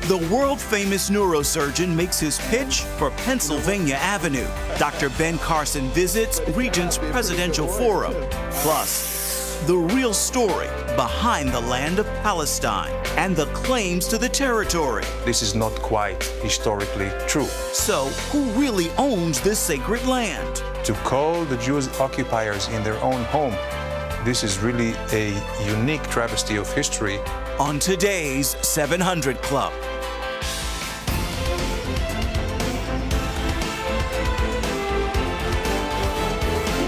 The world-famous neurosurgeon makes his pitch for Pennsylvania Avenue. Dr. Ben Carson visits Regent's Presidential Forum. Plus, the real story behind the land of Palestine and the claims to the territory. This is not quite historically true. So, who really owns this sacred land? To call the Jewish occupiers in their own home, this is really a unique travesty of history. On today's 700 Club.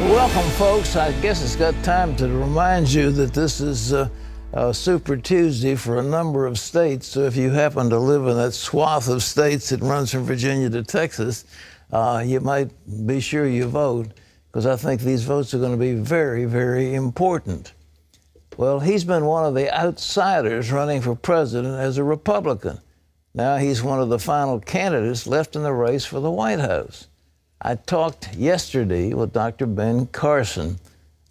Welcome, folks. I guess it's got time to remind you that this is Super Tuesday for a number of states. So if you happen to live in that swath of states that runs from Virginia to Texas, you might be sure you vote, because I think these votes are going to be very, very important. Well, he's been one of the outsiders running for president as a Republican. Now he's one of the final candidates left in the race for the White House. I talked yesterday with Dr. Ben Carson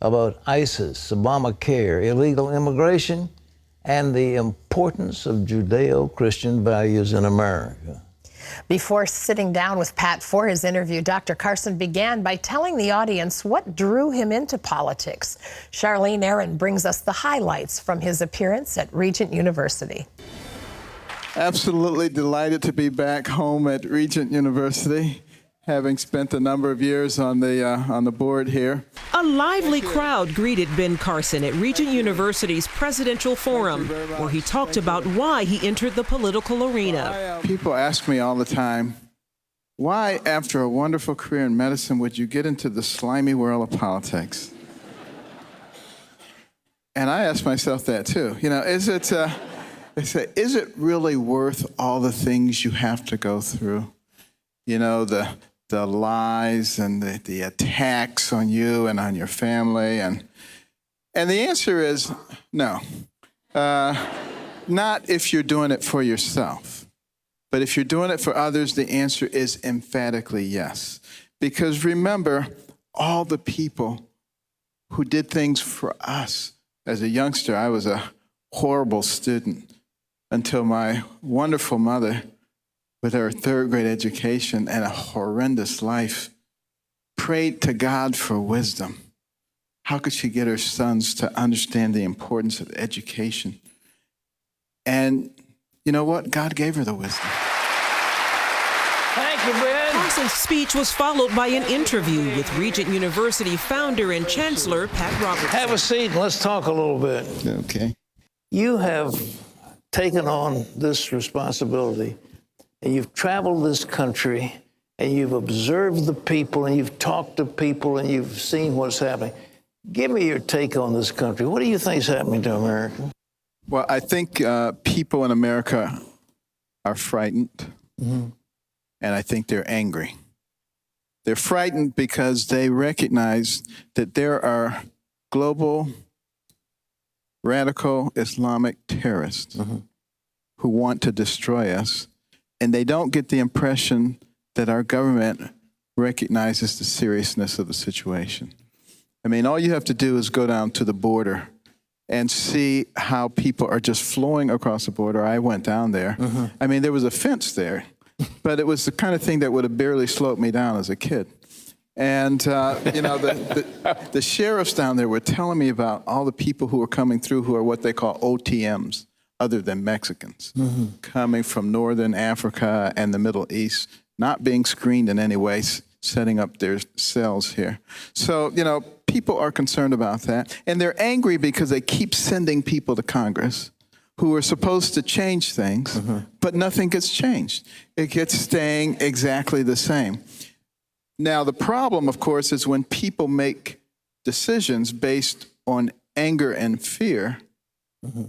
about ISIS, Obamacare, illegal immigration, and the importance of Judeo-Christian values in America. Before sitting down with Pat for his interview, Dr. Carson began by telling the audience what drew him into politics. Charlene Aaron brings us the highlights from his appearance at Regent University. Absolutely delighted to be back home at Regent University, having spent a number of years on the board here. A lively crowd greeted Ben Carson at Regent University's Presidential Forum, where he talked about why he entered the political arena. People ask me all the time, why, after a wonderful career in medicine, would you get into the slimy world of politics? And I ask myself that too. You know, is it really worth all the things you have to go through? You know, the lies and the attacks on you and on your family. And the answer is no. Not if you're doing it for yourself. But if you're doing it for others, the answer is emphatically yes. Because remember, all the people who did things for us. As a youngster, I was a horrible student until my wonderful mother, with her third grade education and a horrendous life, prayed to God for wisdom. How could she get her sons to understand the importance of education? And you know what? God gave her the wisdom. Thank you, Ben. Carson's speech was followed by an interview with Regent University founder and chancellor Pat Robertson. Have a seat and let's talk a little bit. Okay. You have taken on this responsibility, and you've traveled this country, and you've observed the people, and you've talked to people, and you've seen what's happening. Give me your take on this country. What do you think is happening to America? Well, I think people in America are frightened, and I think they're angry. They're frightened because they recognize that there are global radical Islamic terrorists who want to destroy us. And they don't get the impression that our government recognizes the seriousness of the situation. I mean, all you have to do is go down to the border and see how people are just flowing across the border. I went down there. I mean, there was a fence there, but it was the kind of thing that would have barely slowed me down as a kid. And, you know, the sheriffs down there were telling me about all the people who are coming through who are what they call OTMs, other than Mexicans, coming from Northern Africa and the Middle East, not being screened in any way, setting up their cells here. So, you know, people are concerned about that. And they're angry because they keep sending people to Congress who are supposed to change things, but nothing gets changed. It gets staying exactly the same. Now, the problem, of course, is when people make decisions based on anger and fear,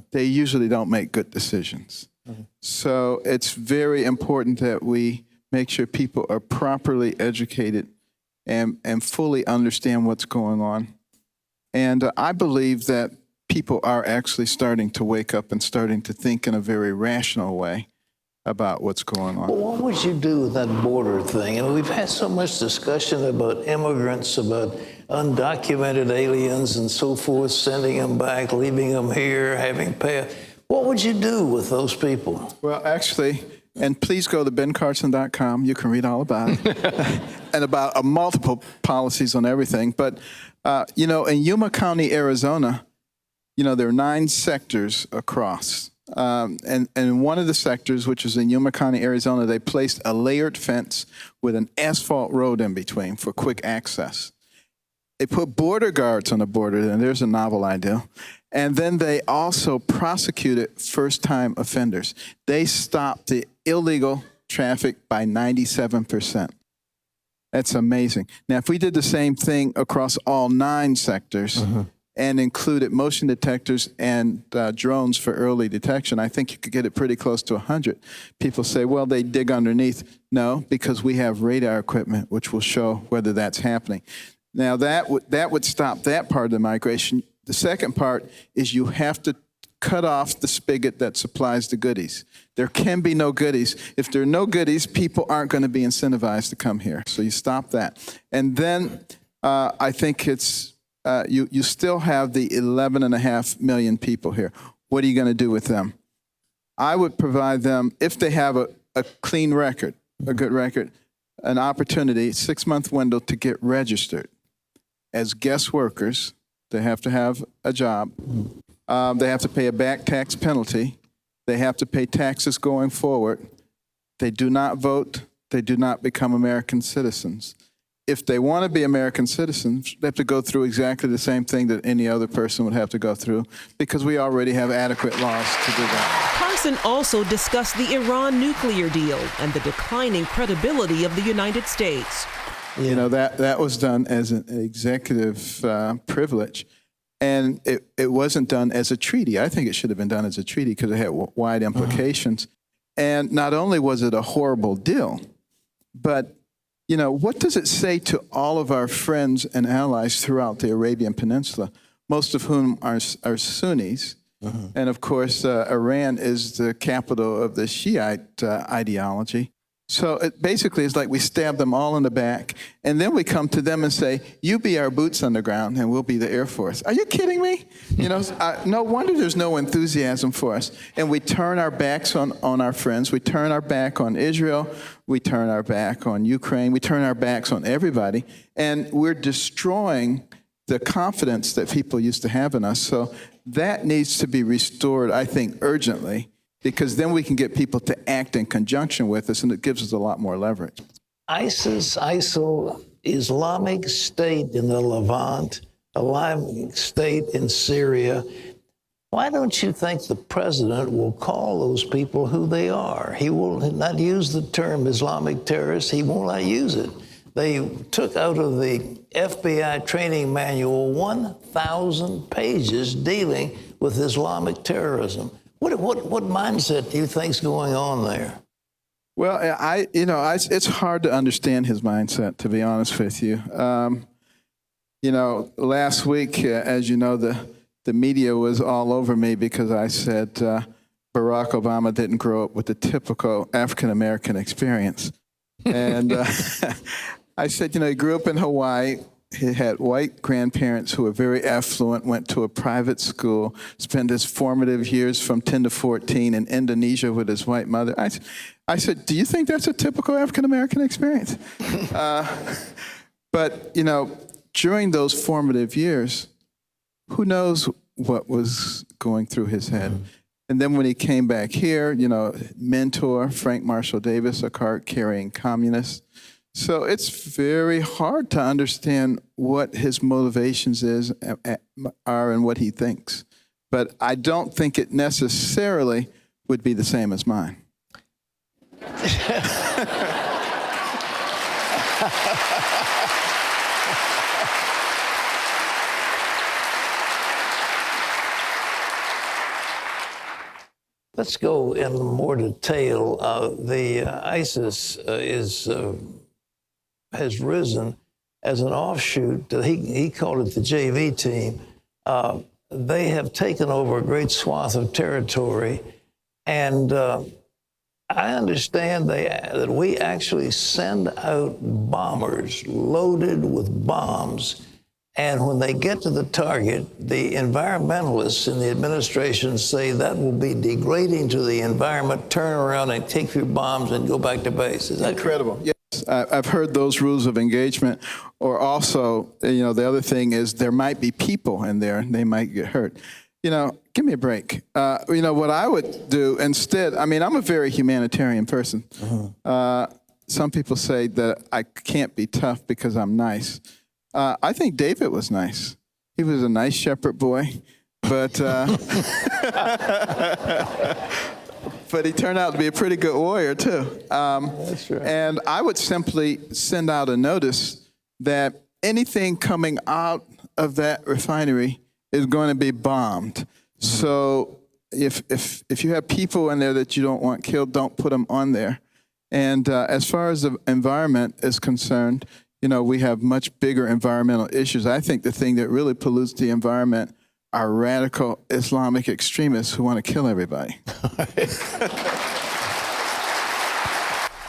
they usually don't make good decisions. So it's very important that we make sure people are properly educated and fully understand what's going on. And I believe that people are actually starting to wake up and starting to think in a very rational way about what's going on. Well, what would you do with that border thing? And we've had so much discussion about immigrants, about undocumented aliens and so forth, sending them back, leaving them here, having pay. What would you do with those people? Well, actually, and please go to bencarson.com. You can read all about it and about multiple policies on everything. But, in Yuma County, Arizona, there are 9 sectors across. And one of the sectors, which is in Yuma County, Arizona, they placed a layered fence with an asphalt road in between for quick access. They put border guards on the border, and there's a novel idea. And then they also prosecuted first-time offenders. They stopped the illegal traffic by 97%. That's amazing. Now, if we did the same thing across all 9 sectors and included motion detectors and drones for early detection, I think you could get it pretty close to 100. People say, well, they dig underneath. No, because we have radar equipment, which will show whether that's happening. Now, that would stop that part of the migration. The second part is you have to cut off the spigot that supplies the goodies. There can be no goodies. If there are no goodies, people aren't going to be incentivized to come here. So you stop that. And then I think it's, you still have the 11.5 million people here. What are you going to do with them? I would provide them, if they have a clean record, a good record, an opportunity, 6-month window to get registered as guest workers. They have to have a job. They have to pay a back tax penalty. They have to pay taxes going forward. They do not vote. They do not become American citizens. If they want to be American citizens, they have to go through exactly the same thing that any other person would have to go through, because we already have adequate laws to do that. Carson also discussed the Iran nuclear deal and the declining credibility of the United States. That was done as an executive privilege, and it wasn't done as a treaty. I think it should have been done as a treaty because it had wide implications. And not only was it a horrible deal, but, what does it say to all of our friends and allies throughout the Arabian Peninsula, most of whom are Sunnis? And, of course, Iran is the capital of the Shiite ideology. So it basically is like we stab them all in the back, and then we come to them and say, you be our boots on the ground, and we'll be the Air Force. Are you kidding me? No wonder there's no enthusiasm for us. And we turn our backs on our friends. We turn our back on Israel. We turn our back on Ukraine. We turn our backs on everybody. And we're destroying the confidence that people used to have in us. So that needs to be restored, I think, urgently, because then we can get people to act in conjunction with us, and it gives us a lot more leverage. ISIS, ISIL, Islamic State in the Levant, Islamic State in Syria. Why don't you think the president will call those people who they are? He will not use the term Islamic terrorists. He will not use it. They took out of the FBI training manual 1,000 pages dealing with Islamic terrorism. What mindset do you think's going on there? Well, it's hard to understand his mindset, to be honest with you. Last week, as you know, the media was all over me because I said Barack Obama didn't grow up with the typical African-American experience. And I said, he grew up in Hawaii. He had white grandparents who were very affluent, went to a private school, spent his formative years from 10 to 14 in Indonesia with his white mother. I said, do you think that's a typical African-American experience? But, during those formative years, who knows what was going through his head? And then when he came back here, mentor Frank Marshall Davis, a card-carrying communist. So it's very hard to understand what his motivations are and what he thinks. But I don't think it necessarily would be the same as mine. Let's go in more detail. The ISIS has risen as an offshoot. He called it the JV team. They have taken over a great swath of territory, and I understand that we actually send out bombers loaded with bombs, And when they get to the target, the environmentalists in the administration say that will be degrading to the environment, turn around and take your bombs and go back to base. Is that incredible? Yes, I've heard those rules of engagement. Or also, the other thing is there might be people in there and they might get hurt. Give me a break. What I would do instead, I'm a very humanitarian person. Some people say that I can't be tough because I'm nice. I think David was nice. He was a nice shepherd boy, but but he turned out to be a pretty good warrior too. That's right. And I would simply send out a notice that anything coming out of that refinery is going to be bombed. So if you have people in there that you don't want killed, don't put them on there. And as far as the environment is concerned, we have much bigger environmental issues. I think the thing that really pollutes the environment are radical Islamic extremists who want to kill everybody.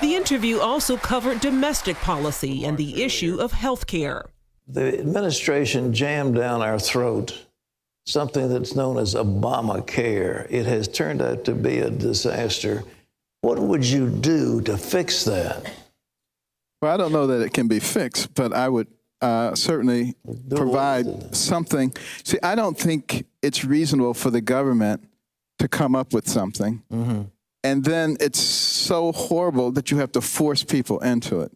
The interview also covered domestic policy and the issue of health care. The administration jammed down our throat something that's known as Obamacare. It has turned out to be a disaster. What would you do to fix that? Well, I don't know that it can be fixed, but I would certainly provide something. See, I don't think it's reasonable for the government to come up with something, and then it's so horrible that you have to force people into it.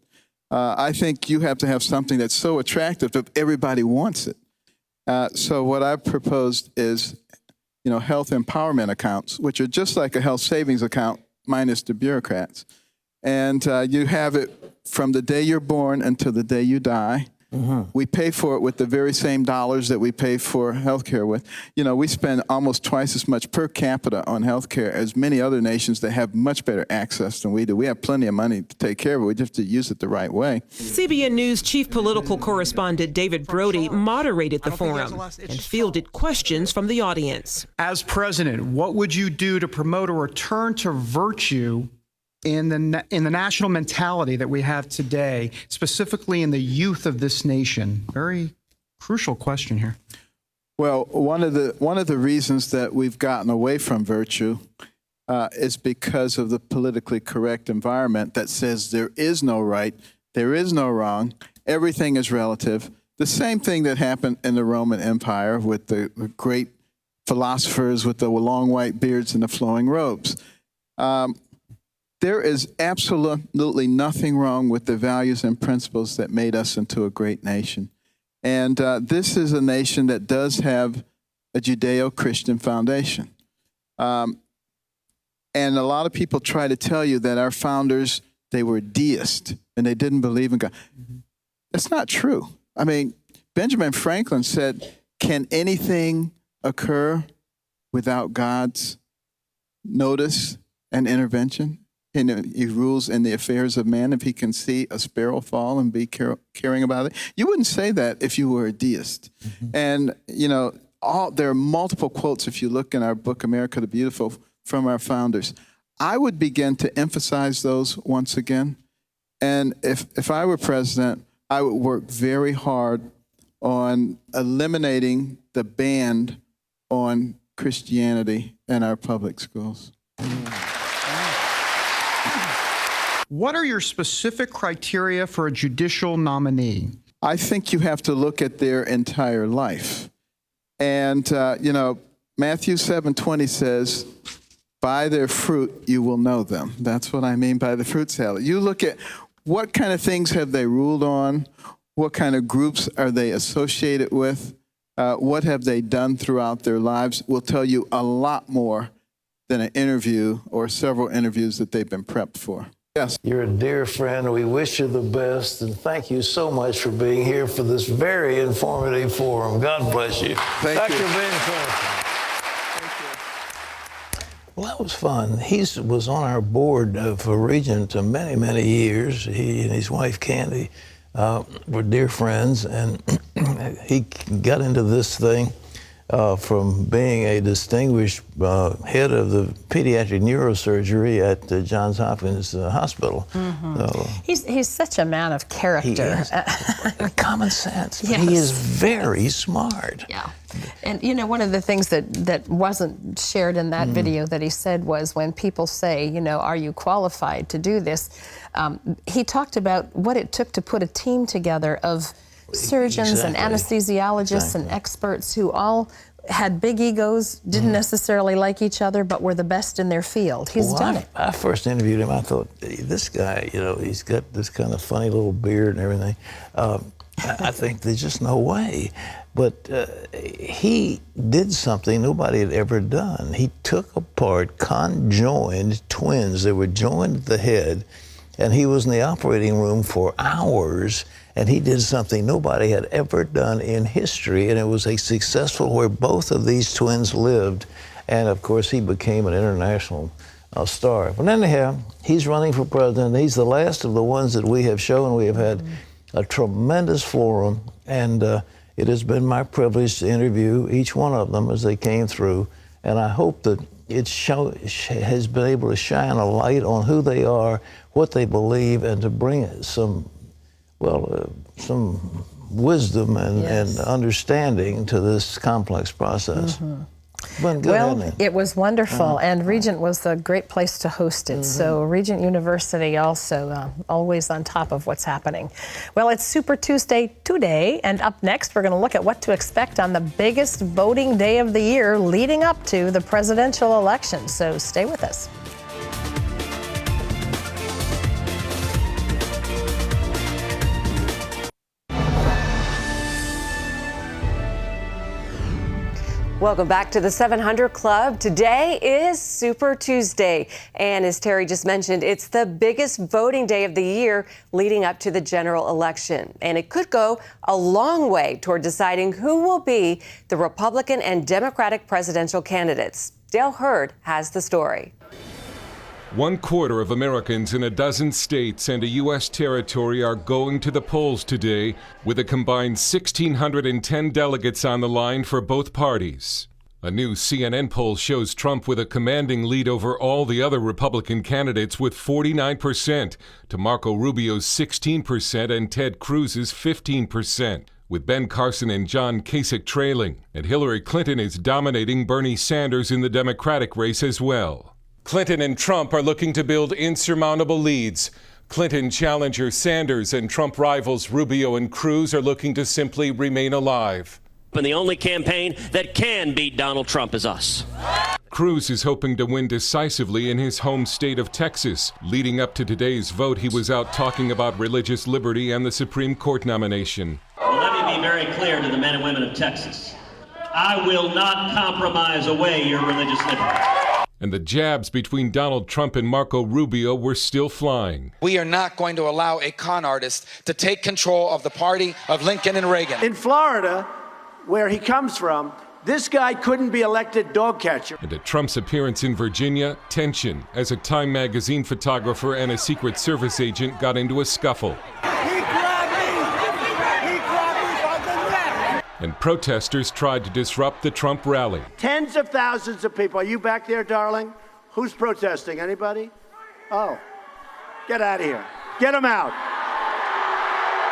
I think you have to have something that's so attractive that everybody wants it. So what I've proposed is, health empowerment accounts, which are just like a health savings account minus the bureaucrats. And you have it from the day you're born until the day you die. We pay for it with the very same dollars that we pay for healthcare with. We spend almost twice as much per capita on healthcare as many other nations that have much better access than we do. We have plenty of money to take care of it. We just have to use it the right way. CBN News chief political correspondent David Brody moderated the forum and fielded questions from the audience. As president, what would you do to promote a return to virtue in the national mentality that we have today, specifically in the youth of this nation? Very crucial question here. Well, one of the reasons that we've gotten away from virtue is because of the politically correct environment that says there is no right, there is no wrong, everything is relative. The same thing that happened in the Roman Empire with the great philosophers with the long white beards and the flowing robes. There is absolutely nothing wrong with the values and principles that made us into a great nation. And this is a nation that does have a Judeo-Christian foundation. And a lot of people try to tell you that our founders, they were deists and they didn't believe in God. That's not true. Benjamin Franklin said, can anything occur without God's notice and intervention? And he rules in the affairs of man. If he can see a sparrow fall and be caring about it, you wouldn't say that if you were a deist. And there are multiple quotes if you look in our book America the Beautiful from our founders. I would begin to emphasize those once again. And if I were president, I would work very hard on eliminating the ban on Christianity in our public schools. What are your specific criteria for a judicial nominee? I think you have to look at their entire life. And, Matthew 7:20 says, by their fruit you will know them. That's what I mean by the fruit salad. You look at what kind of things have they ruled on, what kind of groups are they associated with, what have they done throughout their lives will tell you a lot more than an interview or several interviews that they've been prepped for. Yes. You're a dear friend. We wish you the best, and thank you so much for being here for this very informative forum. God bless you. Thank Dr. you. Ben Carson. Well, that was fun. He was on our board for Regent many, many years. He and his wife, Candy, were dear friends, and he got into this thing from being a distinguished head of the pediatric neurosurgery at Johns Hopkins Hospital. So, He's such a man of character. Common sense. Yes. He is very smart. Yeah. And you know, one of the things that wasn't shared in that video that he said was, when people say, you know, are you qualified to do this? He talked about what it took to put a team together of surgeons and anesthesiologists and experts who all had big egos, didn't necessarily like each other, but were the best in their field. He's done it. I first interviewed him, I thought, this guy, you know, he's got this kind of funny little beard and everything. I think there's just no way. But he did something nobody had ever done. He took apart conjoined twins. They were joined at the head, and he was in the operating room for hours, and he did something nobody had ever done in history, and it was a successful where both of these twins lived, and of course he became an international star. But anyhow, he's running for president. He's the last of the ones that we have shown. We have had a tremendous forum, and it has been my privilege to interview each one of them as they came through, and I hope that it has been able to shine a light on who they are, what they believe, and to bring some wisdom and understanding to this complex process. Been good, Well, it was wonderful, and Regent was a great place to host it. So Regent University also always on top of what's happening. Well, it's Super Tuesday today, and up next we're going to look at what to expect on the biggest voting day of the year leading up to the presidential election. So stay with us. Welcome back to the 700 Club. Today is Super Tuesday, and as Terry just mentioned, it's the biggest voting day of the year leading up to the general election, and it could go a long way toward deciding who will be the Republican and Democratic presidential candidates. Dale Hurd has the story. 1/4 of Americans in a dozen states and a U.S. territory are going to the polls today, with a combined 1,610 delegates on the line for both parties. A new CNN poll shows Trump with a commanding lead over all the other Republican candidates with 49%, to Marco Rubio's 16% and Ted Cruz's 15%, with Ben Carson and John Kasich trailing. And Hillary Clinton is dominating Bernie Sanders in the Democratic race as well. Clinton and Trump are looking to build insurmountable leads. Clinton challenger Sanders and Trump rivals Rubio and Cruz are looking to simply remain alive. And the only campaign that can beat Donald Trump is us. Cruz is hoping to win decisively in his home state of Texas. Leading up to today's vote, he was out talking about religious liberty and the Supreme Court nomination. Well, let me be very clear to the men and women of Texas. I will not compromise away your religious liberty. And the jabs between Donald Trump and Marco Rubio were still flying. We are not going to allow a con artist to take control of the party of Lincoln and Reagan. In Florida, where he comes from, this guy couldn't be elected dog catcher. And at Trump's appearance in Virginia, tension as a Time magazine photographer and a Secret Service agent got into a scuffle. And protesters tried to disrupt the Trump rally. Tens of thousands of people. Are you back there, darling? Who's protesting? Anybody? Oh, get out of here. Get them out.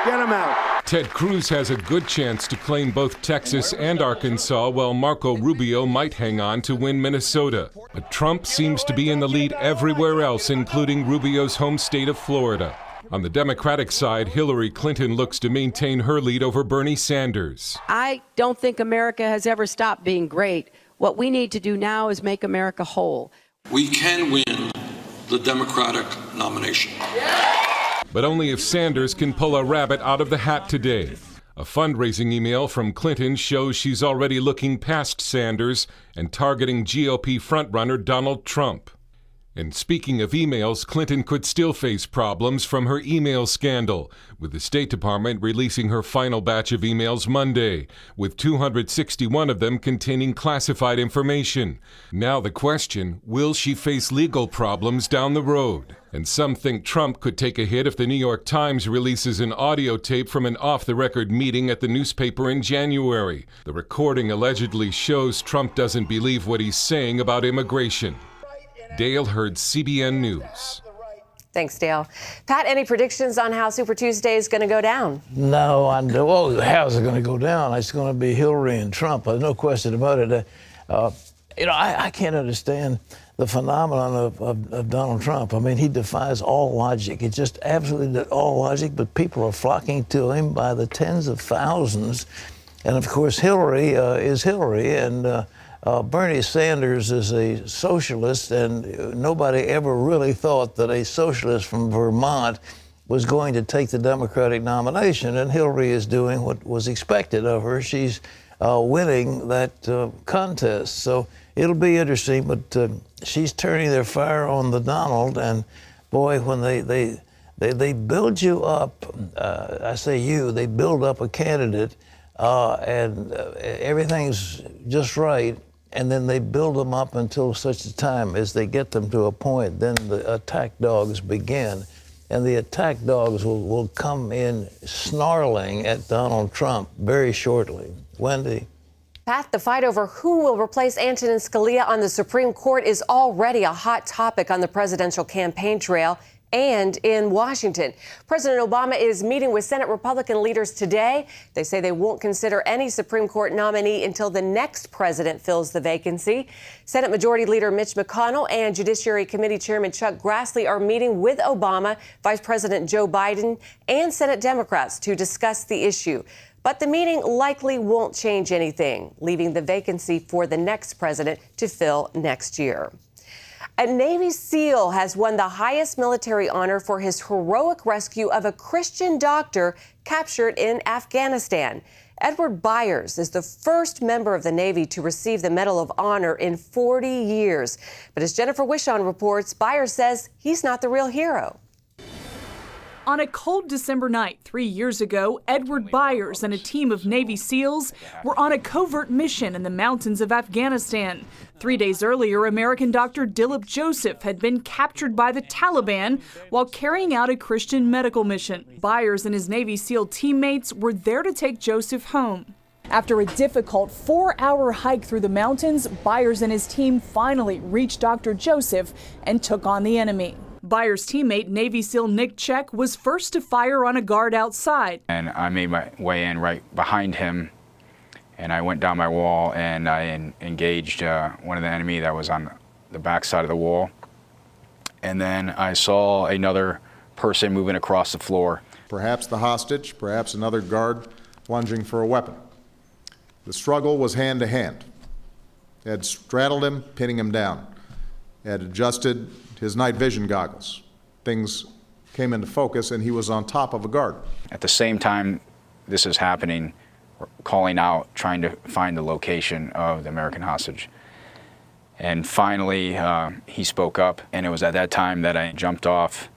Get them out. Ted Cruz has a good chance to claim both Texas and Arkansas, while Marco Rubio might hang on to win Minnesota. But Trump seems to be in the lead everywhere else, including Rubio's home state of Florida. On the Democratic side, Hillary Clinton looks to maintain her lead over Bernie Sanders. I don't think America has ever stopped being great. What we need to do now is make America whole. We can win the Democratic nomination. But only if Sanders can pull a rabbit out of the hat today. A fundraising email from Clinton shows she's already looking past Sanders and targeting GOP frontrunner Donald Trump. And speaking of emails, Clinton could still face problems from her email scandal, with the State Department releasing her final batch of emails Monday, with 261 of them containing classified information. Now the question, will she face legal problems down the road? And some think Trump could take a hit if the New York Times releases an audio tape from an off-the-record meeting at the newspaper in January. The recording allegedly shows Trump doesn't believe what he's saying about immigration. Dale Hurd, CBN News. Thanks, Dale. Pat, any predictions on how Super Tuesday is going to go down? No, I know. Well, how's it going to go down? It's going to be Hillary and Trump. There's no question about it. I can't understand the phenomenon of Donald Trump. I mean, he defies all logic. It's just absolutely all logic, but people are flocking to him by the tens of thousands. And, of course, Hillary is Hillary, and Bernie Sanders is a socialist, and nobody ever really thought that a socialist from Vermont was going to take the Democratic nomination, and Hillary is doing what was expected of her. She's winning that contest. So it'll be interesting, but she's turning their fire on the Donald, and boy, when they build you up, I say they build up a candidate, and everything's just right. And then they build them up until such a time as they get them to a point. Then the attack dogs begin. And the attack dogs will come in snarling at Donald Trump very shortly. Wendy. Pat, the fight over who will replace Antonin Scalia on the Supreme Court is already a hot topic on the presidential campaign trail and in Washington. President Obama is meeting with Senate Republican leaders today. They say they won't consider any Supreme Court nominee until the next president fills the vacancy. Senate Majority Leader Mitch McConnell and Judiciary Committee Chairman Chuck Grassley are meeting with Obama, Vice President Joe Biden, and Senate Democrats to discuss the issue. But the meeting likely won't change anything, leaving the vacancy for the next president to fill next year. A Navy SEAL has won the highest military honor for his heroic rescue of a Christian doctor captured in Afghanistan. Edward Byers is the first member of the Navy to receive the Medal of Honor in 40 years. But as Jennifer Wishon reports, Byers says he's not the real hero. On a cold December night 3 years ago, Edward Byers and a team of Navy SEALs were on a covert mission in the mountains of Afghanistan. 3 days earlier, American doctor Dilip Joseph had been captured by the Taliban while carrying out a Christian medical mission. Byers and his Navy SEAL teammates were there to take Joseph home. After a difficult 4-hour hike through the mountains, Byers and his team finally reached Dr. Joseph and took on the enemy. Byers' teammate, Navy SEAL Nick Check, was first to fire on a guard outside. And I made my way in right behind him, and I went down my wall and I engaged one of the enemy that was on the back side of the wall. And then I saw another person moving across the floor. Perhaps the hostage, perhaps another guard lunging for a weapon. The struggle was hand to hand. They had straddled him, pinning him down. They had adjusted his night vision goggles. Things came into focus and he was on top of a guard. At the same time this is happening, we're calling out, trying to find the location of the American hostage. And finally, he spoke up, and it was at that time that I jumped off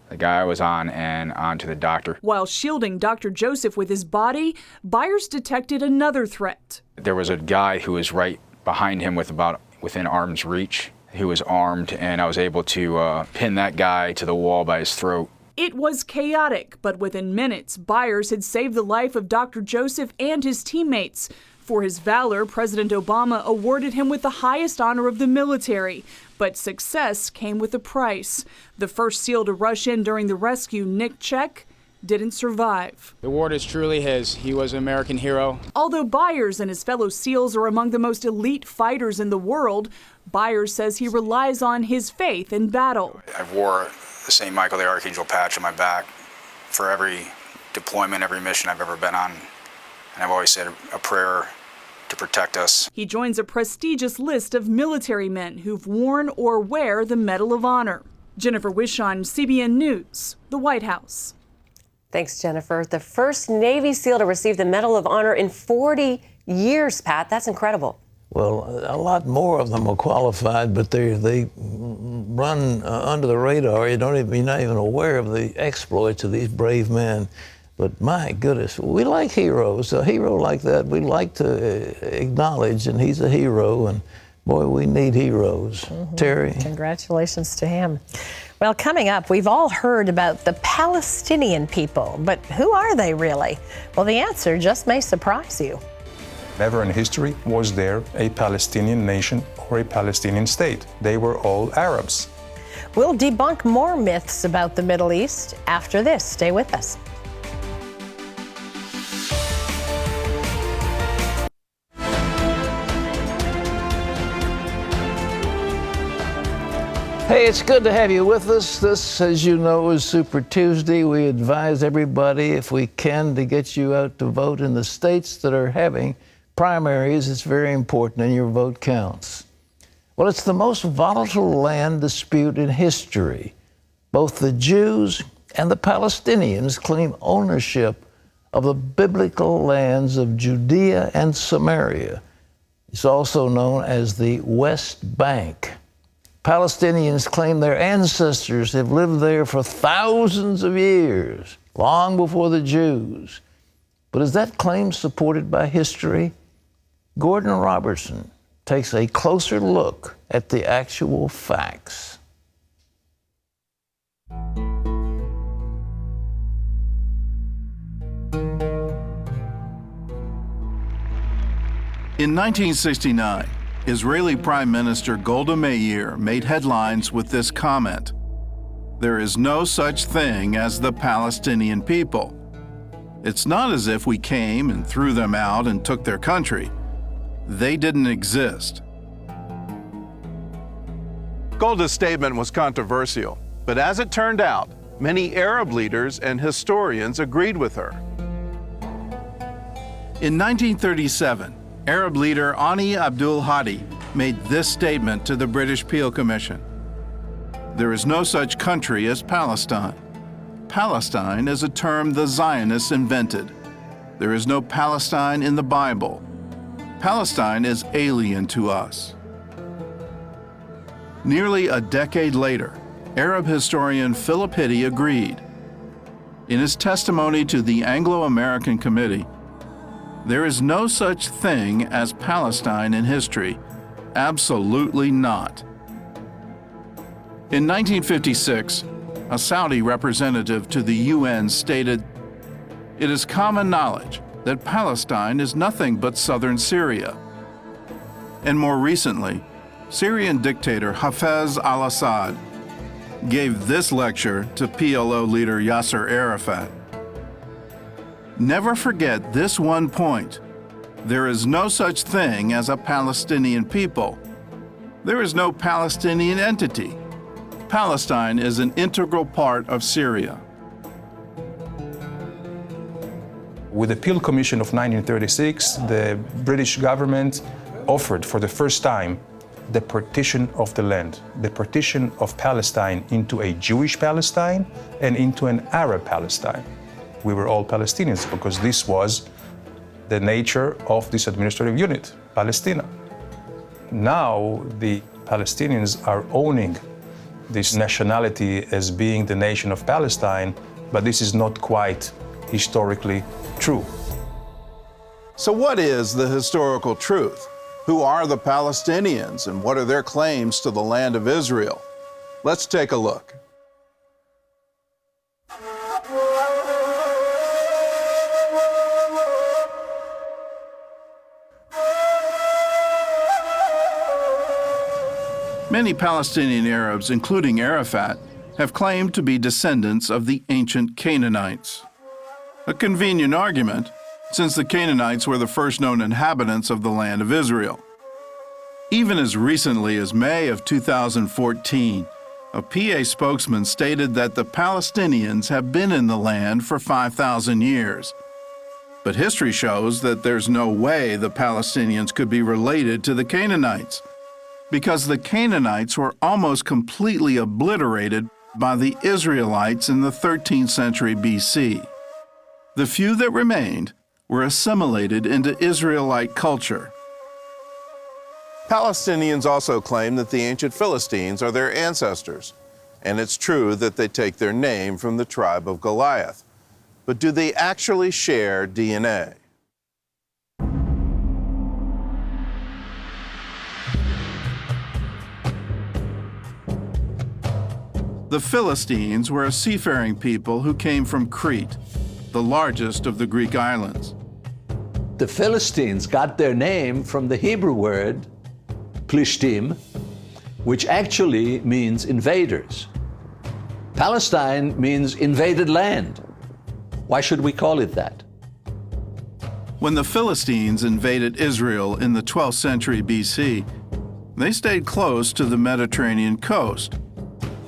the guy I was on and onto the doctor. While shielding Dr. Joseph with his body, Byers detected another threat. There was a guy who was right behind him within arm's reach. He was armed, and I was able to pin that guy to the wall by his throat. It was chaotic, but within minutes, Byers had saved the life of Dr. Joseph and his teammates. For his valor, President Obama awarded him with the highest honor of the military. But success came with a price. The first SEAL to rush in during the rescue, Nick Check, didn't survive. The award is truly his. He was an American hero. Although Byers and his fellow SEALs are among the most elite fighters in the world, Byers says he relies on his faith in battle. I wore the St. Michael the Archangel patch on my back for every deployment, every mission I've ever been on. And I've always said a prayer to protect us. He joins a prestigious list of military men who've worn or wear the Medal of Honor. Jennifer Wishon, CBN News, the White House. Thanks, Jennifer. The first Navy SEAL to receive the Medal of Honor in 40 years, Pat. That's incredible. Well, a lot more of them are qualified, but they run under the radar. You're not even aware of the exploits of these brave men. But my goodness, we like heroes. A hero like that, we like to acknowledge, and he's a hero. And boy, we need heroes. Terry? Congratulations to him. Well, coming up, we've all heard about the Palestinian people, but who are they really? Well, the answer just may surprise you. Never in history was there a Palestinian nation or a Palestinian state. They were all Arabs. We'll debunk more myths about the Middle East after this. Stay with us. Hey, it's good to have you with us. This, as you know, is Super Tuesday. We advise everybody, if we can, to get you out to vote in the states that are having primaries. It's very important, and your vote counts. Well, it's the most volatile land dispute in history. Both the Jews and the Palestinians claim ownership of the biblical lands of Judea and Samaria. It's also known as the West Bank. Palestinians claim their ancestors have lived there for thousands of years, long before the Jews. But is that claim supported by history? Gordon Robertson takes a closer look at the actual facts. In 1969, Israeli Prime Minister Golda Meir made headlines with this comment: "There is no such thing as the Palestinian people. It's not as if we came and threw them out and took their country. They didn't exist." Golda's statement was controversial, but as it turned out, many Arab leaders and historians agreed with her. In 1937, Arab leader Ani Abdul Hadi made this statement to the British Peel Commission: "There is no such country as Palestine. Palestine is a term the Zionists invented. There is no Palestine in the Bible. Palestine is alien to us." Nearly a decade later, Arab historian Philip Hitti agreed. In his testimony to the Anglo-American Committee, "There is no such thing as Palestine in history. Absolutely not." In 1956, a Saudi representative to the UN stated, "It is common knowledge that Palestine is nothing but southern Syria." And more recently, Syrian dictator Hafez al-Assad gave this lecture to PLO leader Yasser Arafat: "Never forget this one point. There is no such thing as a Palestinian people. There is no Palestinian entity. Palestine is an integral part of Syria." With the Peel Commission of 1936, the British government offered for the first time the partition of the land, the partition of Palestine into a Jewish Palestine and into an Arab Palestine. We were all Palestinians because this was the nature of this administrative unit, Palestina. Now the Palestinians are owning this nationality as being the nation of Palestine, but this is not quite historically true. So what is the historical truth? Who are the Palestinians and what are their claims to the land of Israel? Let's take a look. Many Palestinian Arabs, including Arafat, have claimed to be descendants of the ancient Canaanites. A convenient argument, since the Canaanites were the first known inhabitants of the land of Israel. Even as recently as May of 2014, a PA spokesman stated that the Palestinians have been in the land for 5,000 years. But history shows that there's no way the Palestinians could be related to the Canaanites, because the Canaanites were almost completely obliterated by the Israelites in the 13th century BC. The few that remained were assimilated into Israelite culture. Palestinians also claim that the ancient Philistines are their ancestors, and it's true that they take their name from the tribe of Goliath. But do they actually share DNA? The Philistines were a seafaring people who came from Crete, the largest of the Greek islands. The Philistines got their name from the Hebrew word Plishtim, which actually means invaders. Palestine means invaded land. Why should we call it that? When the Philistines invaded Israel in the 12th century BC, they stayed close to the Mediterranean coast.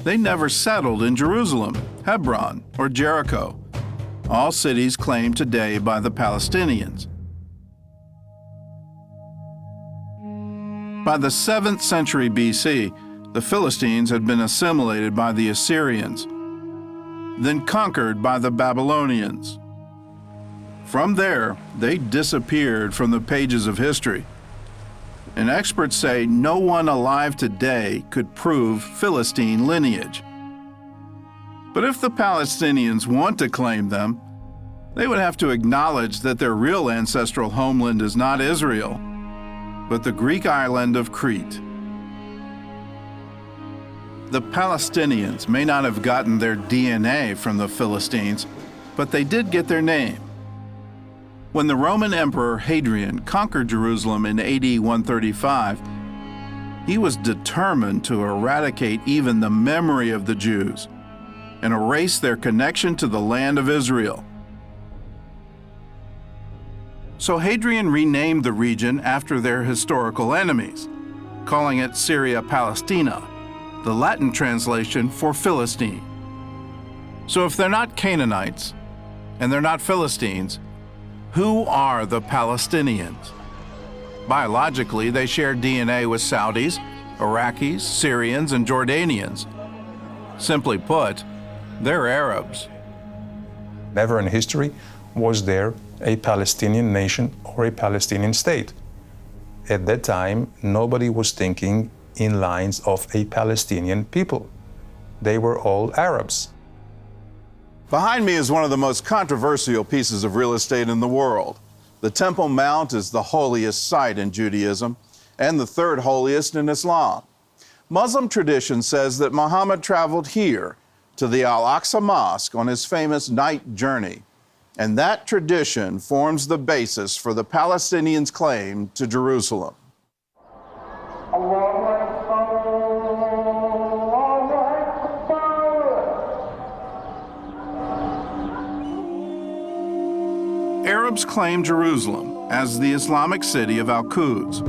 They never settled in Jerusalem, Hebron, or Jericho, all cities claimed today by the Palestinians. By the 7th century BC, the Philistines had been assimilated by the Assyrians, then conquered by the Babylonians. From there, they disappeared from the pages of history. And experts say no one alive today could prove Philistine lineage. But if the Palestinians want to claim them, they would have to acknowledge that their real ancestral homeland is not Israel, but the Greek island of Crete. The Palestinians may not have gotten their DNA from the Philistines, but they did get their name. When the Roman Emperor Hadrian conquered Jerusalem in AD 135, he was determined to eradicate even the memory of the Jews and erase their connection to the land of Israel. So Hadrian renamed the region after their historical enemies, calling it Syria Palestina, the Latin translation for Philistine. So if they're not Canaanites and they're not Philistines, who are the Palestinians? Biologically, they share DNA with Saudis, Iraqis, Syrians, and Jordanians. Simply put, they're Arabs. Never in history was there a Palestinian nation or a Palestinian state. At that time, nobody was thinking in lines of a Palestinian people. They were all Arabs. Behind me is one of the most controversial pieces of real estate in the world. The Temple Mount is the holiest site in Judaism and the third holiest in Islam. Muslim tradition says that Muhammad traveled here to the Al-Aqsa Mosque on his famous night journey. And that tradition forms the basis for the Palestinians' claim to Jerusalem. Arabs claim Jerusalem as the Islamic city of Al-Quds.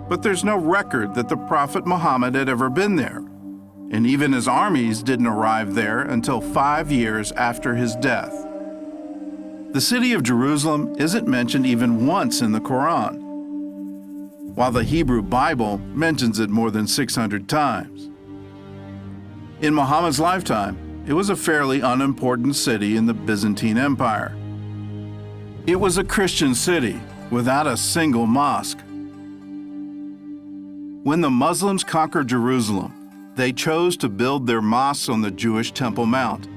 But there's no record that the Prophet Muhammad had ever been there, and even his armies didn't arrive there until 5 years after his death. The city of Jerusalem isn't mentioned even once in the Quran, while the Hebrew Bible mentions it more than 600 times. In Muhammad's lifetime, it was a fairly unimportant city in the Byzantine Empire. It was a Christian city without a single mosque. When the Muslims conquered Jerusalem, they chose to build their mosques on the Jewish Temple Mount,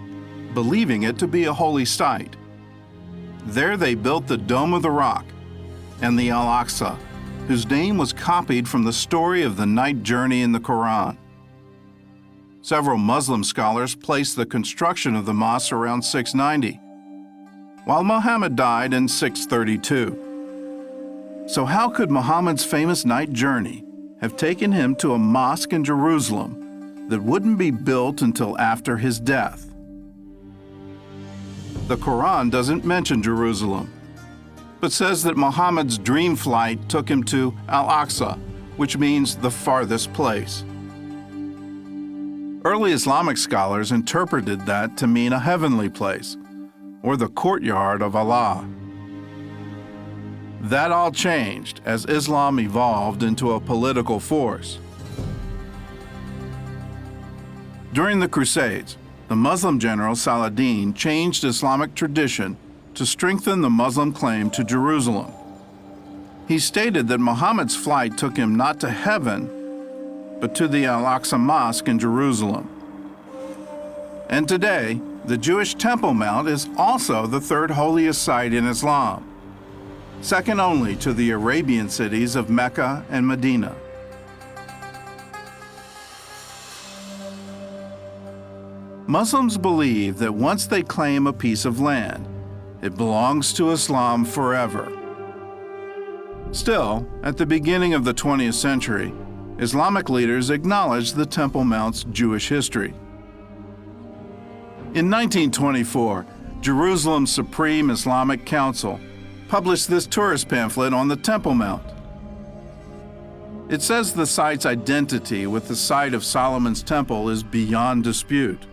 believing it to be a holy site. There they built the Dome of the Rock and the Al-Aqsa, whose name was copied from the story of the night journey in the Quran. Several Muslim scholars place the construction of the mosque around 690, while Muhammad died in 632. So how could Muhammad's famous night journey have taken him to a mosque in Jerusalem that wouldn't be built until after his death? The Quran doesn't mention Jerusalem, but says that Muhammad's dream flight took him to Al-Aqsa, which means the farthest place. Early Islamic scholars interpreted that to mean a heavenly place, or the courtyard of Allah. That all changed as Islam evolved into a political force. During the Crusades, the Muslim general Saladin changed Islamic tradition to strengthen the Muslim claim to Jerusalem. He stated that Muhammad's flight took him not to heaven, but to the Al-Aqsa Mosque in Jerusalem. And today, the Jewish Temple Mount is also the third holiest site in Islam, second only to the Arabian cities of Mecca and Medina. Muslims believe that once they claim a piece of land, it belongs to Islam forever. Still, at the beginning of the 20th century, Islamic leaders acknowledged the Temple Mount's Jewish history. In 1924, Jerusalem's Supreme Islamic Council published this tourist pamphlet on the Temple Mount. It says the site's identity with the site of Solomon's Temple is beyond dispute.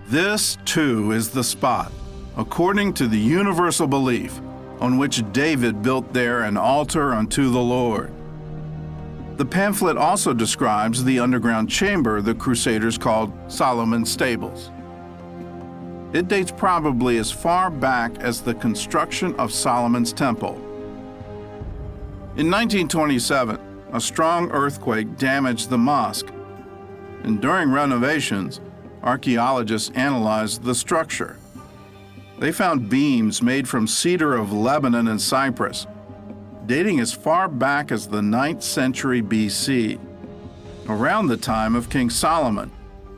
This, too, is the spot, according to the universal belief, on which David built there an altar unto the Lord. The pamphlet also describes the underground chamber the Crusaders called Solomon's Stables. It dates probably as far back as the construction of Solomon's Temple. In 1927, a strong earthquake damaged the mosque, and during renovations, archaeologists analyzed the structure. They found beams made from cedar of Lebanon and Cyprus, dating as far back as the 9th century BC, around the time of King Solomon,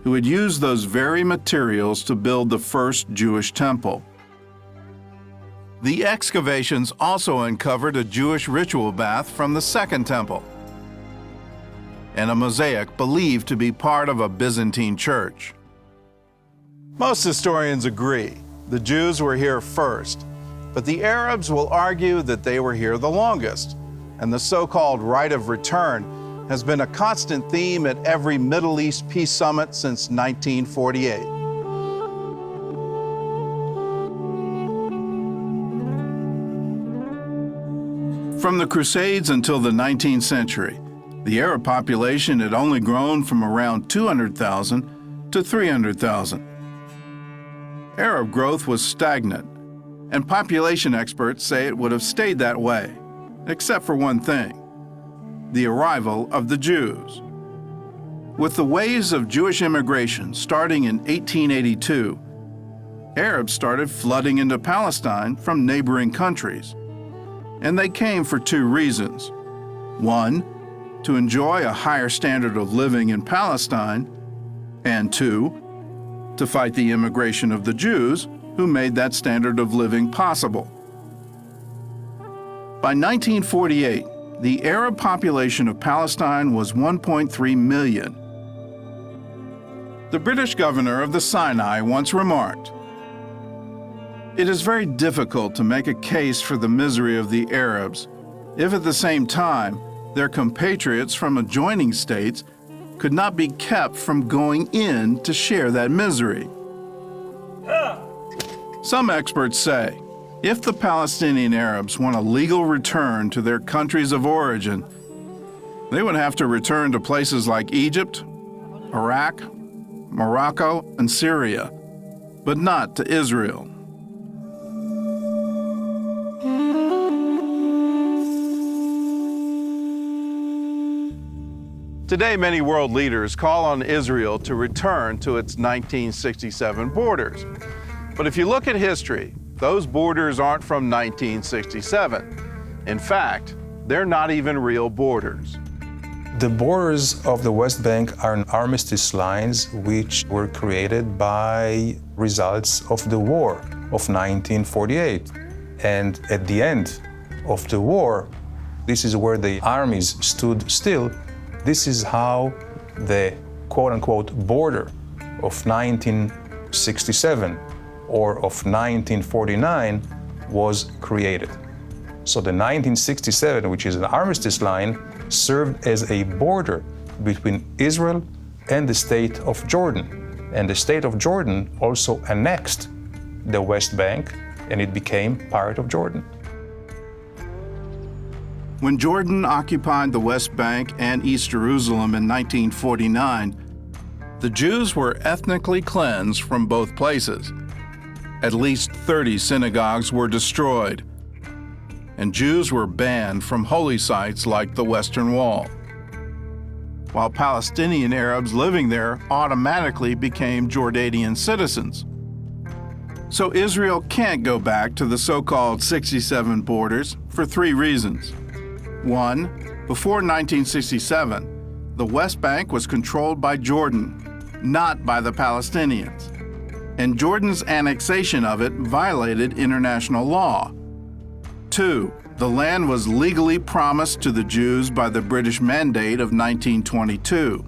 who had used those very materials to build the first Jewish temple. The excavations also uncovered a Jewish ritual bath from the Second Temple, and a mosaic believed to be part of a Byzantine church. Most historians agree the Jews were here first, but the Arabs will argue that they were here the longest, and the so-called right of return has been a constant theme at every Middle East peace summit since 1948. From the Crusades until the 19th century, the Arab population had only grown from around 200,000 to 300,000. Arab growth was stagnant, and population experts say it would have stayed that way, except for one thing: the arrival of the Jews. With the waves of Jewish immigration starting in 1882, Arabs started flooding into Palestine from neighboring countries. And they came for two reasons. One, to enjoy a higher standard of living in Palestine, and two, to fight the immigration of the Jews who made that standard of living possible. By 1948, the Arab population of Palestine was 1.3 million. The British governor of the Sinai once remarked, "It is very difficult to make a case for the misery of the Arabs if at the same time their compatriots from adjoining states could not be kept from going in to share that misery." Some experts say, if the Palestinian Arabs want a legal return to their countries of origin, they would have to return to places like Egypt, Iraq, Morocco, and Syria, but not to Israel. Today, many world leaders call on Israel to return to its 1967 borders. But if you look at history, those borders aren't from 1967. In fact, they're not even real borders. The borders of the West Bank are armistice lines which were created by results of the war of 1948. And at the end of the war, this is where the armies stood still. This is how the quote-unquote border of 1967 or of 1949 was created. So the 1967, which is an armistice line, served as a border between Israel and the state of Jordan. And the state of Jordan also annexed the West Bank, and it became part of Jordan. When Jordan occupied the West Bank and East Jerusalem in 1949, the Jews were ethnically cleansed from both places. At least 30 synagogues were destroyed. and Jews were banned from holy sites like the Western Wall, while Palestinian Arabs living there automatically became Jordanian citizens. So Israel can't go back to the so-called 67 borders for three reasons. One, before 1967, the West Bank was controlled by Jordan, not by the Palestinians, and Jordan's annexation of it violated international law. Two, the land was legally promised to the Jews by the British Mandate of 1922.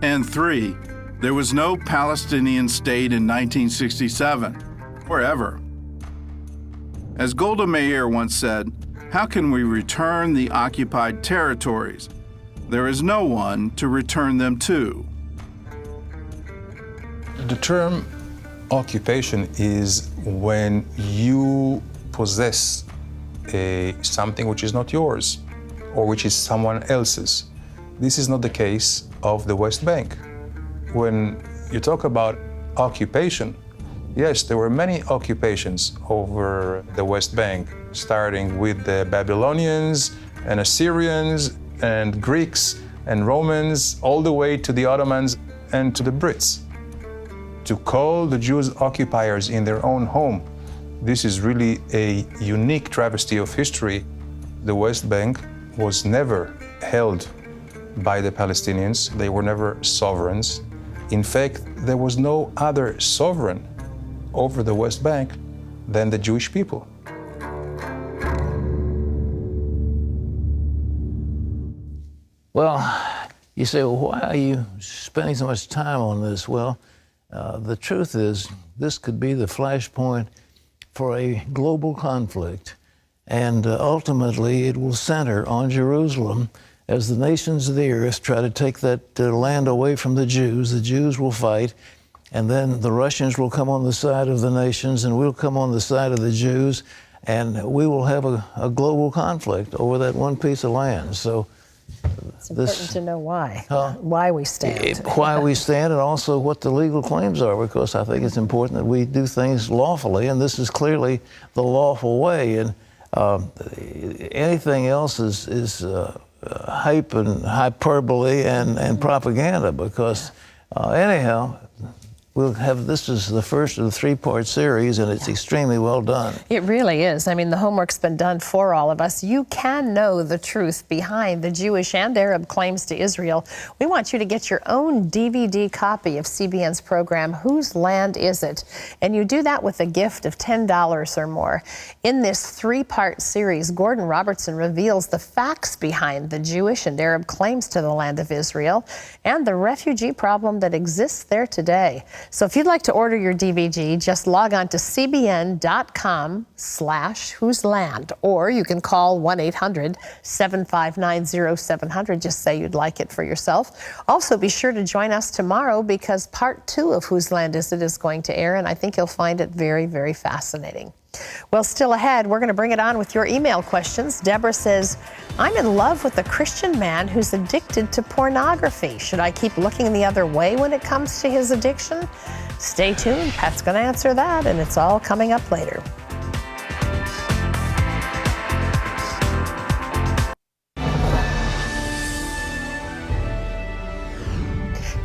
And three, there was no Palestinian state in 1967, or ever. As Golda Meir once said, how can we return the occupied territories? There is no one to return them to. The term occupation is when you possess something which is not yours or which is someone else's. This is not the case of the West Bank. When you talk about occupation, yes, there were many occupations over the West Bank, starting with the Babylonians and Assyrians and Greeks and Romans, all the way to the Ottomans and to the Brits. To call the Jews occupiers in their own home, this is really a unique travesty of history. The West Bank was never held by the Palestinians. They were never sovereigns. In fact, there was no other sovereign over the West Bank than the Jewish people. Well, you say, well, why are you spending so much time on this? Well, the truth is, this could be the flashpoint for a global conflict, and ultimately it will center on Jerusalem. As the nations of the earth try to take that land away from the Jews will fight, and then the Russians will come on the side of the nations, and we'll come on the side of the Jews, and we will have a global conflict over that one piece of land. So it's important to know why we stand. Why we stand, and also what the legal claims are, because I think it's important that we do things lawfully, and this is clearly the lawful way. And anything else is hype and hyperbole and propaganda, because anyhow, we'll have, this is the first of the three-part series, and it's extremely well done. It really is. I mean, the homework's been done for all of us. You can know the truth behind the Jewish and Arab claims to Israel. We want you to get your own DVD copy of CBN's program, Whose Land Is It? And you do that with a gift of $10 or more. In this three-part series, Gordon Robertson reveals the facts behind the Jewish and Arab claims to the land of Israel and the refugee problem that exists there today. So if you'd like to order your DVD, just log on to cbn.com/whoseland, or you can call 1-800-759-0700. Just say you'd like it for yourself. Also, be sure to join us tomorrow, because part 2 of Whose Land Is It is going to air, and I think you'll find it very, very fascinating. Well, still ahead, we're going to bring it on with your email questions. Deborah says, I'm in love with a Christian man who's addicted to pornography. Should I keep looking the other way when it comes to his addiction? Stay tuned. Pat's going to answer that, and it's all coming up later.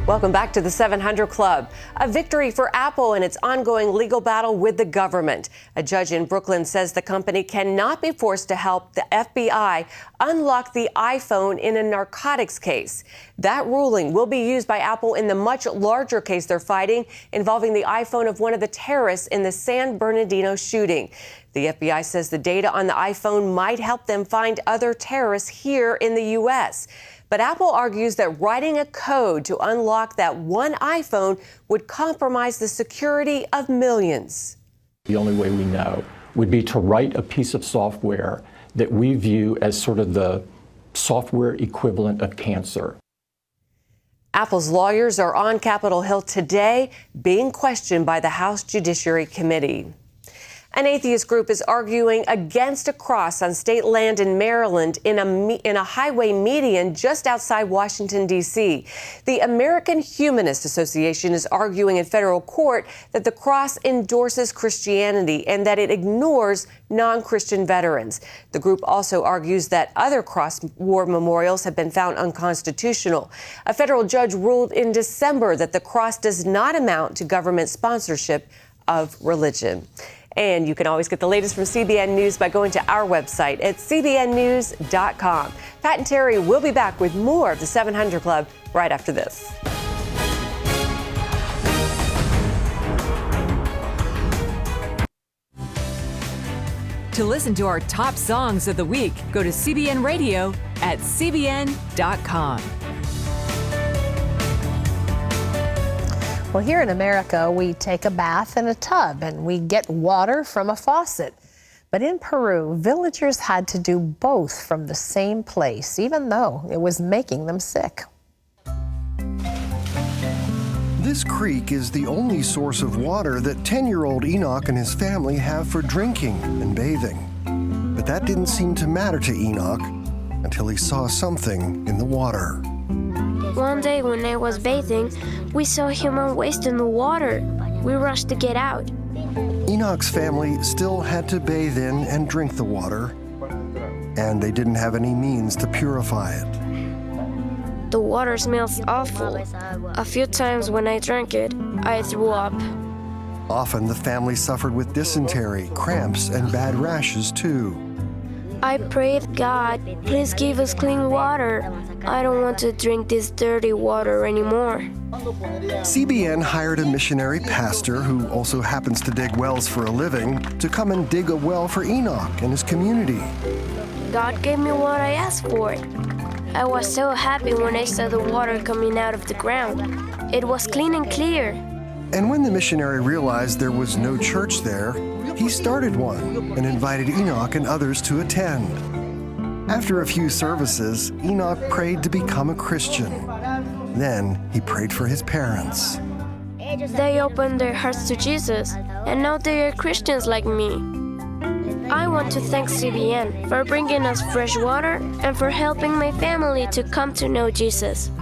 Welcome back to the 700 Club. A victory for Apple in its ongoing legal battle with the government. A judge in Brooklyn says the company cannot be forced to help the FBI unlock the iPhone in a narcotics case. That ruling will be used by Apple in the much larger case they're fighting, involving the iPhone of one of the terrorists in the San Bernardino shooting. The FBI says the data on the iPhone might help them find other terrorists here in the U.S. But Apple argues that writing a code to unlock that one iPhone would compromise the security of millions. The only way we know would be to write a piece of software that we view as sort of the software equivalent of cancer. Apple's lawyers are on Capitol Hill today, being questioned by the House Judiciary Committee. An atheist group is arguing against a cross on state land in Maryland in a highway median just outside Washington, D.C. The American Humanist Association is arguing in federal court that the cross endorses Christianity and that it ignores non-Christian veterans. The group also argues that other cross-war memorials have been found unconstitutional. A federal judge ruled in December that the cross does not amount to government sponsorship of religion. And you can always get the latest from CBN News by going to our website at cbnnews.com. Pat and Terry will be back with more of the 700 Club right after this. To listen to our top songs of the week, go to CBN Radio at cbn.com. Well, here in America, we take a bath in a tub and we get water from a faucet. But in Peru, villagers had to do both from the same place, even though it was making them sick. This creek is the only source of water that 10-year-old Enoch and his family have for drinking and bathing. But that didn't seem to matter to Enoch until he saw something in the water. One day when I was bathing, we saw human waste in the water. We rushed to get out. Enoch's family still had to bathe in and drink the water, and they didn't have any means to purify it. The water smells awful. A few times when I drank it, I threw up. Often the family suffered with dysentery, cramps, and bad rashes too. I prayed, God, please give us clean water. I don't want to drink this dirty water anymore. CBN hired a missionary pastor who also happens to dig wells for a living to come and dig a well for Enoch and his community. God gave me what I asked for. I was so happy when I saw the water coming out of the ground. It was clean and clear. And when the missionary realized there was no church there, he started one and invited Enoch and others to attend. After a few services, Enoch prayed to become a Christian. Then he prayed for his parents. They opened their hearts to Jesus, and now they are Christians like me. I want to thank CBN for bringing us fresh water and for helping my family to come to know Jesus.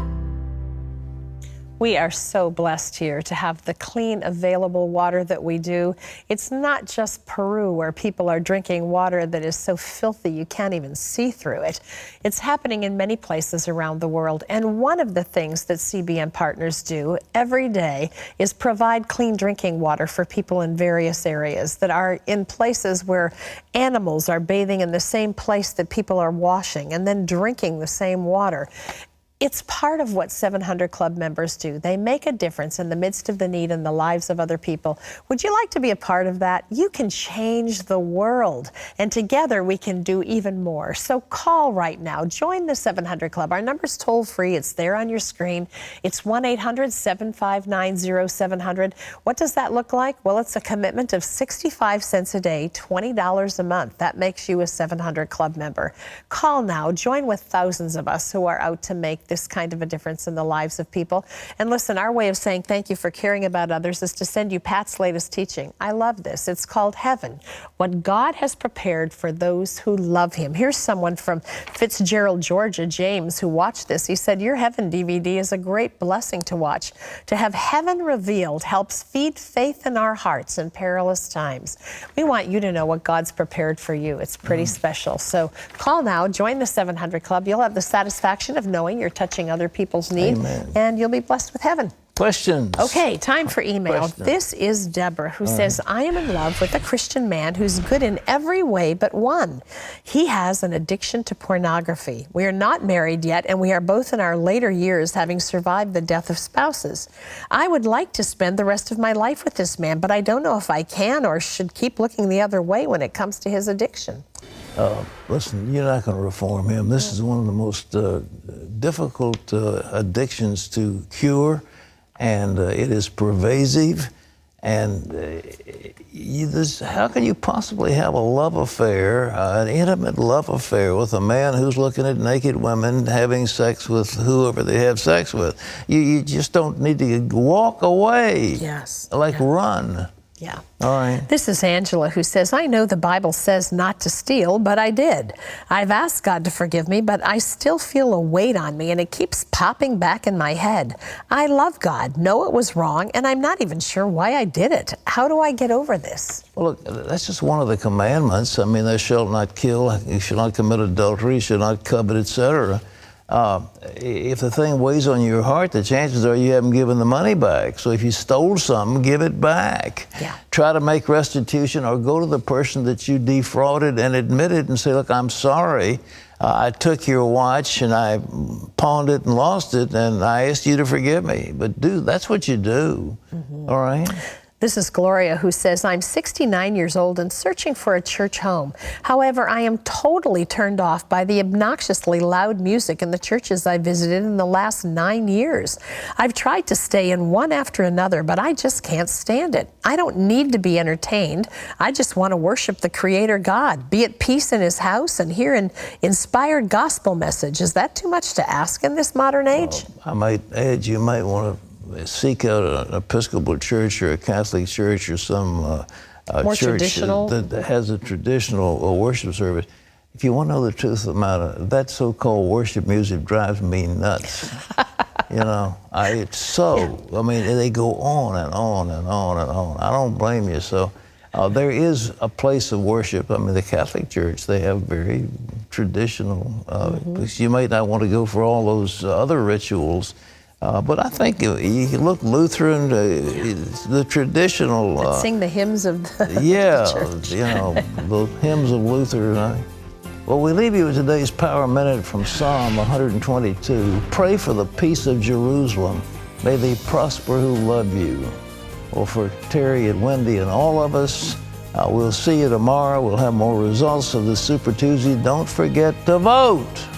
We are so blessed here to have the clean, available water that we do. It's not just Peru where people are drinking water that is so filthy you can't even see through it. It's happening in many places around the world. And one of the things that CBN partners do every day is provide clean drinking water for people in various areas that are in places where animals are bathing in the same place that people are washing and then drinking the same water. It's part of what 700 Club members do. They make a difference in the midst of the need in the lives of other people. Would you like to be a part of that? You can change the world, and together we can do even more. So call right now. Join the 700 Club. Our number's toll free. It's there on your screen. It's 1-800-759-0700. What does that look like? Well, it's a commitment of 65 cents a day, $20 a month. That makes you a 700 Club member. Call now. Join with thousands of us who are out to make this kind of a difference in the lives of people. And listen, our way of saying thank you for caring about others is to send you Pat's latest teaching. I love this. It's called Heaven, What God Has Prepared for Those Who Love Him. Here's someone from Fitzgerald, Georgia, James, who watched this. He said, your Heaven DVD is a great blessing to watch. To have heaven revealed helps feed faith in our hearts in perilous times. We want you to know what God's prepared for you. It's pretty special. So call now, join the 700 Club. You'll have the satisfaction of knowing you're touching other people's needs, and you'll be blessed with heaven. Questions? Okay, time for email. Questions. This is Deborah, who says, I am in love with a Christian man who's good in every way but one. He has an addiction to pornography. We are not married yet, and we are both in our later years, having survived the death of spouses. I would like to spend the rest of my life with this man, but I don't know if I can or should keep looking the other way when it comes to his addiction. Listen, you're not going to reform him. This is one of the most difficult addictions to cure, and it is pervasive. And how can you possibly have a love affair, an intimate love affair with a man who's looking at naked women having sex with whoever they have sex with? You just don't need to walk away. Yes. Run. Yeah. All right. This is Angela, who says, I know the Bible says not to steal, but I did. I've asked God to forgive me, but I still feel a weight on me, and it keeps popping back in my head. I love God, know it was wrong, and I'm not even sure why I did it. How do I get over this? Well, look, that's just one of the commandments. I mean, thou shalt not kill, you shall not commit adultery, you shall not covet, etc. If the thing weighs on your heart, the chances are you haven't given the money back. So if you stole something, give it back. Yeah. Try to make restitution, or go to the person that you defrauded and admit it and say, look, I'm sorry. I took your watch and I pawned it and lost it, and I asked you to forgive me. But that's what you do. All right? This is Gloria, who says, I'm 69 years old and searching for a church home. However, I am totally turned off by the obnoxiously loud music in the churches I visited in the last 9 years. I've tried to stay in one after another, but I just can't stand it. I don't need to be entertained. I just want to worship the Creator God, be at peace in His house, and hear an inspired gospel message. Is that too much to ask in this modern age? I might add, you might want to seek out an Episcopal church or a Catholic church or some More church traditional? that has a traditional worship service. If you want to know the truth of the matter, that so-called worship music drives me nuts. You know, I mean, they go on and on and on and on. I don't blame you. So there is a place of worship. I mean, the Catholic Church, they have very traditional, you might not want to go for all those other rituals. But I think you look Lutheran, the traditional. Sing the hymns of the church. You know, the hymns of Luther. Well, we leave you with today's Power Minute from Psalm 122. Pray for the peace of Jerusalem. May they prosper who love you. Well, for Terry and Wendy and all of us, we'll see you tomorrow. We'll have more results of the Super Tuesday. Don't forget to vote.